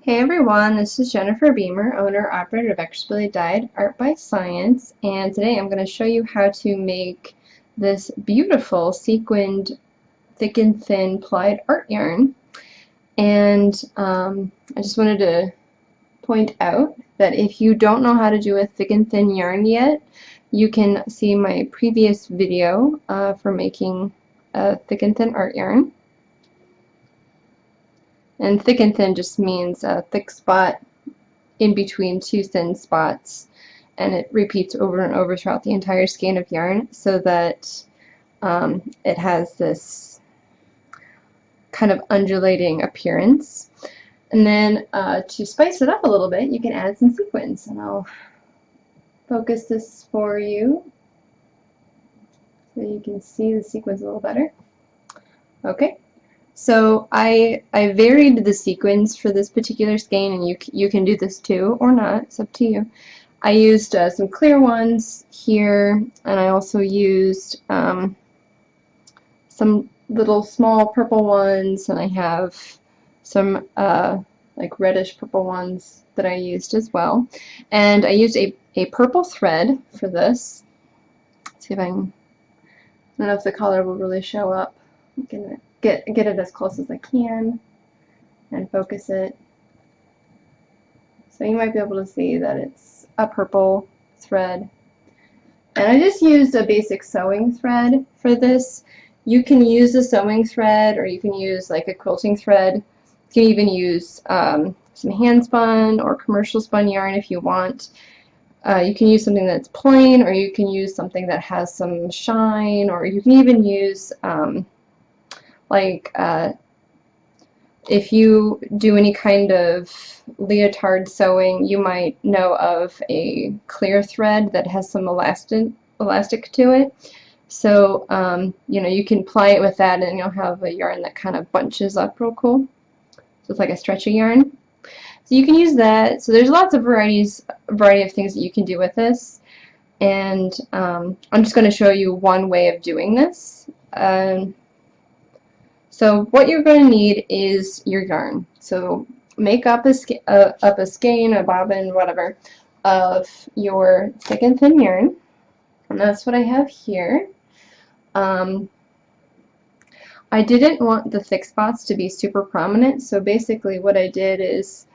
Hey everyone, this is Jennifer Beamer, owner-operator of Expertly Dyed Art by Science, and today I'm going to show you how to make this beautiful sequined thick and thin plied art yarn. And I just wanted to point out that if you don't know how to do a thick and thin yarn yet, you can see my previous video for making a thick and thin art yarn. And thick and thin just means a thick spot in between two thin spots, and it repeats over and over throughout the entire skein of yarn so that it has this kind of undulating appearance. And then to spice it up a little bit, you can add some sequins, and I'll focus this for you so you can see the sequins a little better. Okay. So I varied the sequins for this particular skein, and you can do this too or not, it's up to you. I used some clear ones here, and I also used some little small purple ones, and I have some like reddish purple ones that I used as well. And I used a purple thread for this. Let's see if I don't know if the color will really show up. I'm gonna get it as close as I can and focus it. So you might be able to see that it's a purple thread. And I just used a basic sewing thread for this. You can use a sewing thread, or you can use like a quilting thread. You can even use some hand spun or commercial spun yarn if you want. You can use something that's plain, or you can use something that has some shine, or you can even use if you do any kind of leotard sewing, you might know of a clear thread that has some elastic to it. So you know, you can ply it with that, and you'll have a yarn that kind of bunches up real cool. So it's like a stretchy yarn. So you can use that. So there's lots of variety of things that you can do with this, and I'm just going to show you one way of doing this. So what you're going to need is your yarn. So make up a skein, a bobbin, whatever, of your thick and thin yarn, and that's what I have here. I didn't want the thick spots to be super prominent, so basically what I did is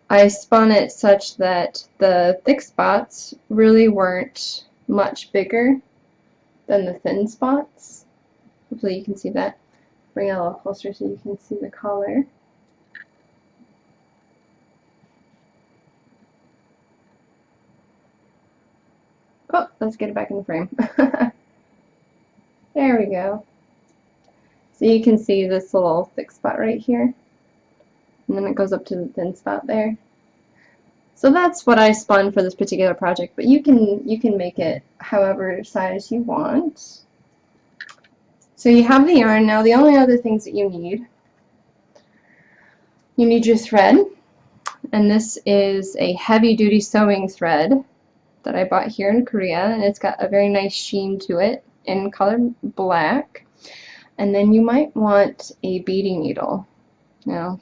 I spun it such that the thick spots really weren't much bigger than the thin spots. Hopefully you can see that. Bring it a little closer so you can see the color. Oh, let's get it back in the frame. There we go. So you can see this little thick spot right here, and then it goes up to the thin spot there. So that's what I spun for this particular project, but you can make it however size you want. So you have the yarn. Now the only other things that you need your thread, and this is a heavy-duty sewing thread that I bought here in Korea, and it's got a very nice sheen to it in color black. And then you might want a beading needle. Now,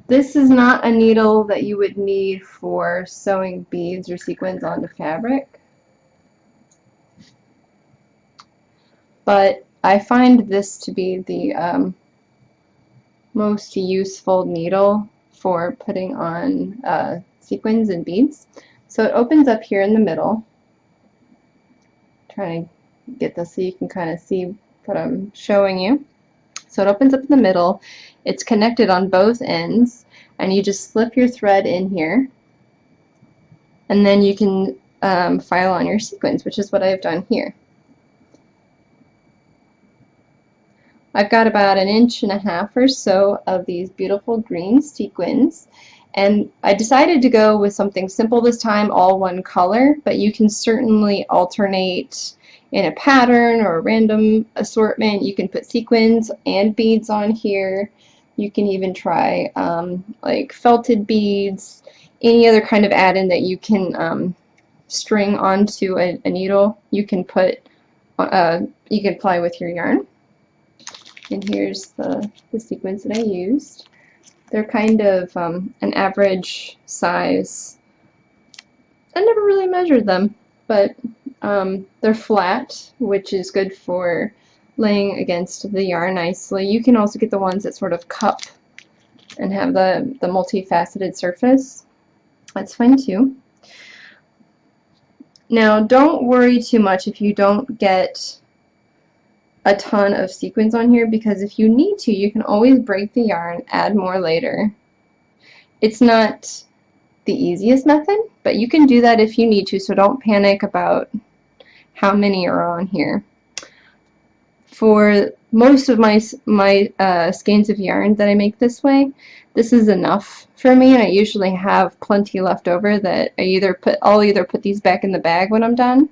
this is not a needle that you would need for sewing beads or sequins onto fabric, but I find this to be the most useful needle for putting on sequins and beads. So it opens up here in the middle. Trying to get this so you can kind of see what I'm showing you. So it opens up in the middle. It's connected on both ends, and you just slip your thread in here, and then you can file on your sequins, which is what I've done here. I've got about 1.5 inches or so of these beautiful green sequins, and I decided to go with something simple this time, all one color, but you can certainly alternate in a pattern or a random assortment. You can put sequins and beads on here. You can even try like felted beads, any other kind of add-in that you can string onto a needle. You can apply with your yarn. And here's the sequins that I used. They're kind of an average size. I never really measured them, but they're flat, which is good for laying against the yarn nicely. You can also get the ones that sort of cup and have the multifaceted surface. That's fine too. Now, don't worry too much if you don't get a ton of sequins on here, because if you need to, you can always break the yarn, add more later. It's not the easiest method, but you can do that if you need to, so don't panic about how many are on here. For most of my skeins of yarn that I make this way, this is enough for me, and I usually have plenty left over that I'll either put these back in the bag when I'm done,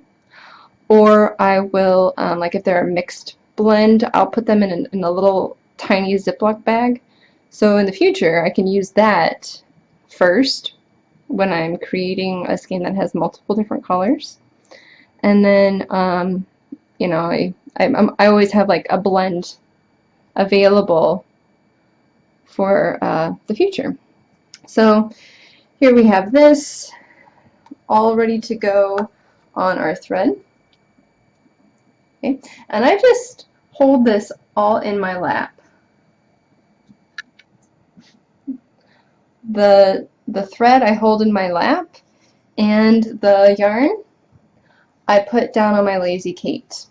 or I will, like if they're a mixed blend, I'll put them in a little tiny Ziploc bag, so in the future I can use that first when I'm creating a skein that has multiple different colors. And then, you know, I always have like a blend available for the future. So here we have this all ready to go on our thread. Okay, and I just hold this all in my lap. The thread I hold in my lap, and the yarn I put down on my Lazy Kate.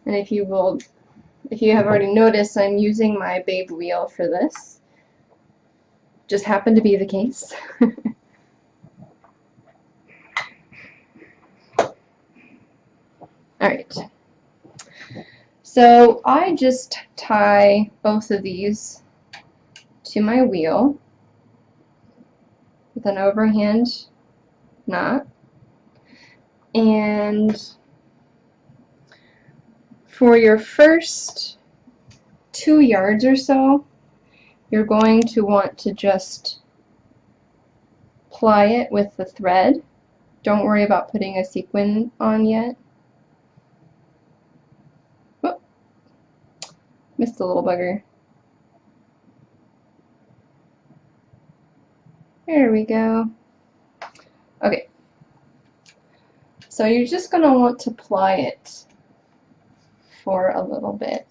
And if you have already noticed, I'm using my babe wheel for this. Just happened to be the case. Alright. So I just tie both of these to my wheel with an overhand knot. And for your first 2 yards or so, you're going to want to just ply it with the thread. Don't worry about putting a sequin on yet. Whoop. Missed a little bugger. There we go. Okay. So you're just going to want to ply it for a little bit.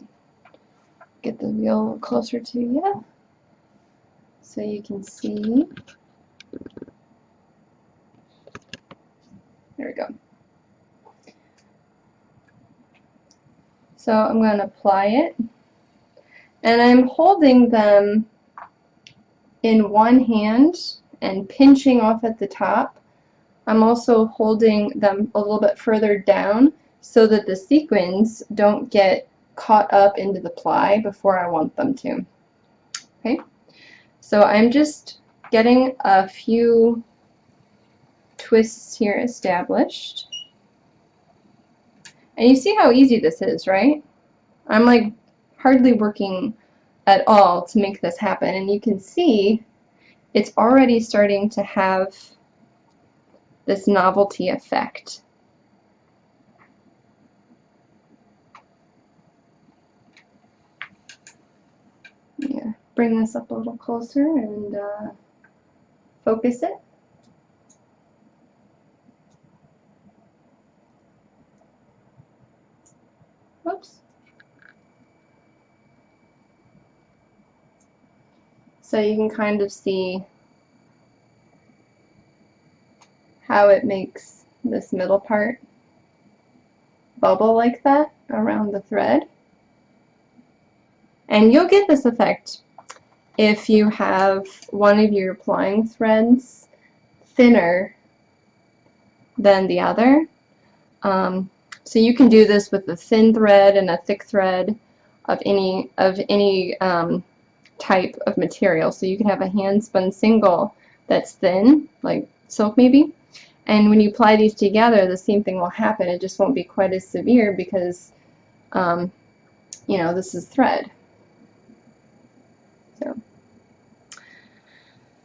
Get the wheel a little closer to you so you can see. There we go. So I'm going to ply it, and I'm holding them in one hand and pinching off at the top. I'm also holding them a little bit further down so that the sequins don't get caught up into the ply before I want them to. Okay, so I'm just getting a few twists here established. And you see how easy this is, right? I'm like hardly working at all to make this happen, and you can see it's already starting to have this novelty effect. Yeah, bring this up a little closer and focus it. Whoops. So you can kind of see how it makes this middle part bubble like that around the thread. And you'll get this effect if you have one of your plying threads thinner than the other. So you can do this with a thin thread and a thick thread of any type of material. So you can have a hand spun single that's thin, like silk maybe, and when you ply these together, the same thing will happen. It just won't be quite as severe because you know, this is thread.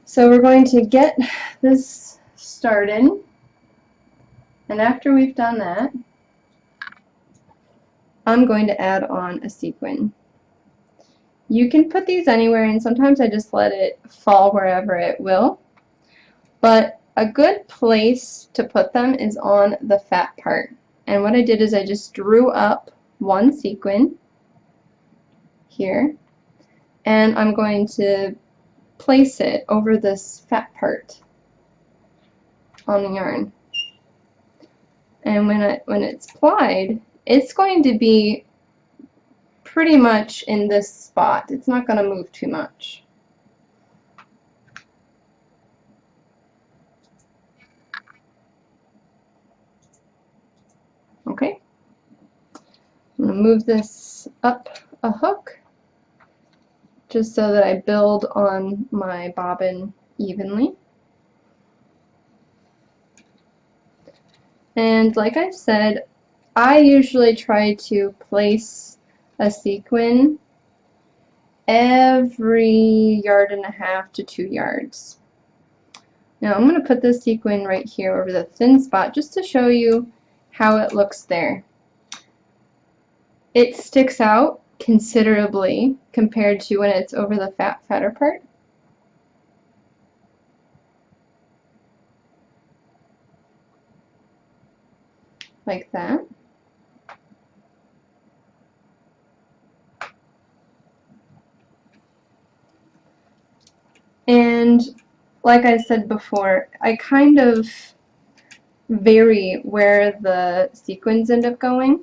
So we're going to get this started, and after we've done that, I'm going to add on a sequin. You can put these anywhere, and sometimes I just let it fall wherever it will. But a good place to put them is on the fat part. And what I did is I just drew up one sequin here, and I'm going to place it over this fat part on the yarn. And when it's plied, it's going to be pretty much in this spot. It's not going to move too much. Okay, I'm going to move this up a hook just so that I build on my bobbin evenly. And like I said, I usually try to place a sequin every 1.5 to 2 yards. Now I'm going to put this sequin right here over the thin spot just to show you how it looks there. It sticks out considerably compared to when it's over the fatter part. Like that. And like I said before, I kind of vary where the sequins end up going,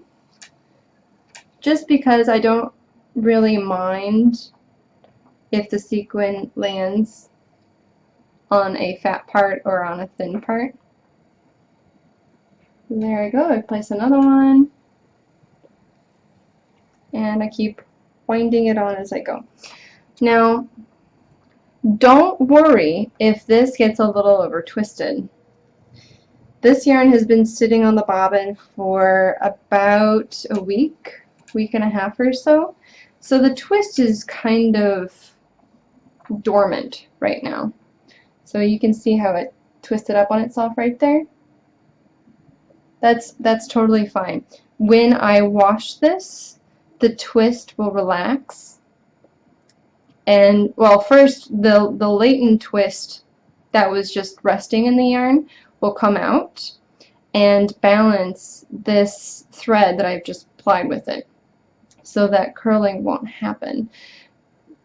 just because I don't really mind if the sequin lands on a fat part or on a thin part. There I go, I place another one, and I keep winding it on as I go. Now, don't worry if this gets a little over twisted. This yarn has been sitting on the bobbin for about a week, week and a half or so. So the twist is kind of dormant right now. So you can see how it twisted up on itself right there. That's totally fine. When I wash this, the twist will relax. And well, first the latent twist that was just resting in the yarn will come out and balance this thread that I've just plied with it, so that curling won't happen.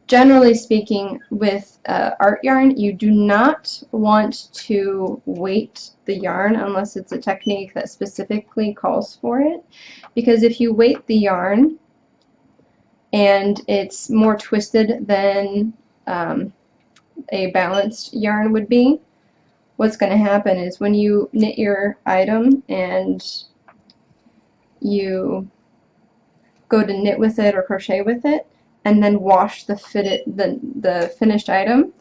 Generally speaking, with art yarn, you do not want to weight the yarn unless it's a technique that specifically calls for it, because if you weight the yarn and it's more twisted than a balanced yarn would be, what's going to happen is when you knit your item and you go to knit with it or crochet with it and then wash the finished item,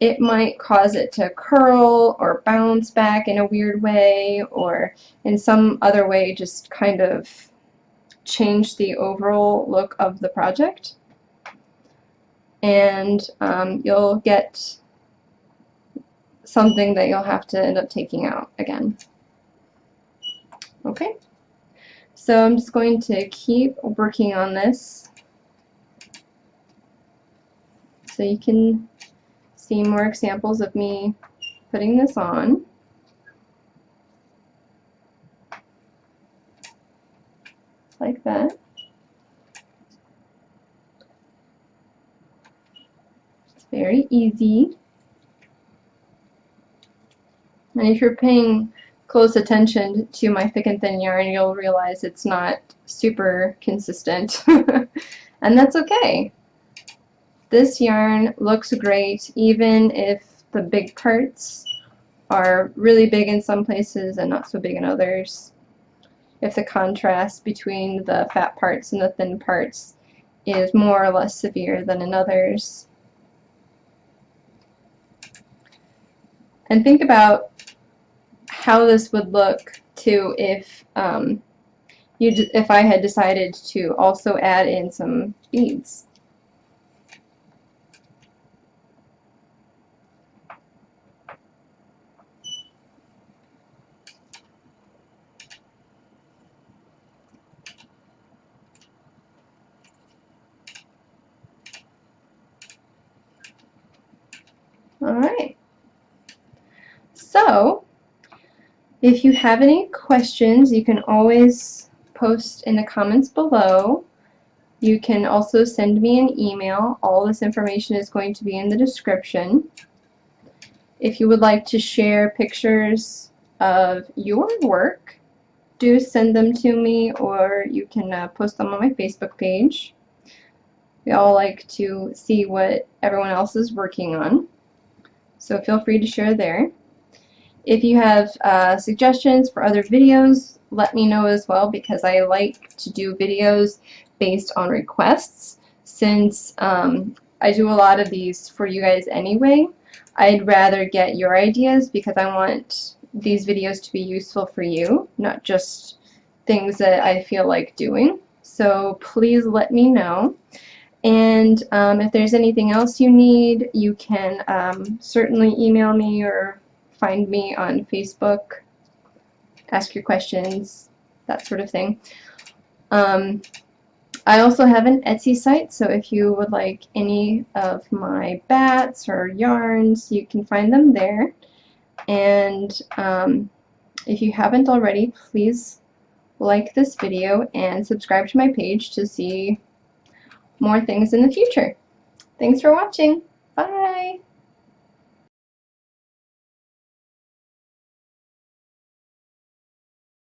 it might cause it to curl or bounce back in a weird way, or in some other way just kind of change the overall look of the project, and you'll get something that you'll have to end up taking out again. Okay, so I'm just going to keep working on this so you can see more examples of me putting this on. Like that. It's very easy. And if you're paying close attention to my thick and thin yarn, you'll realize it's not super consistent. And that's okay. This yarn looks great even if the big parts are really big in some places and not so big in others. If the contrast between the fat parts and the thin parts is more or less severe than in others. And think about how this would look too if if I had decided to also add in some beads. If you have any questions, you can always post in the comments below. You can also send me an email. All this information is going to be in the description. If you would like to share pictures of your work, do send them to me, or you can post them on my Facebook page. We all like to see what everyone else is working on, so feel free to share there. If you have suggestions for other videos, let me know as well, because I like to do videos based on requests. Since I do a lot of these for you guys anyway, I'd rather get your ideas, because I want these videos to be useful for you, not just things that I feel like doing. So please let me know. And if there's anything else you need, you can certainly email me or find me on Facebook, ask your questions, that sort of thing. I also have an Etsy site, so if you would like any of my bats or yarns, you can find them there. And if you haven't already, please like this video and subscribe to my page to see more things in the future. Thanks for watching. Bye!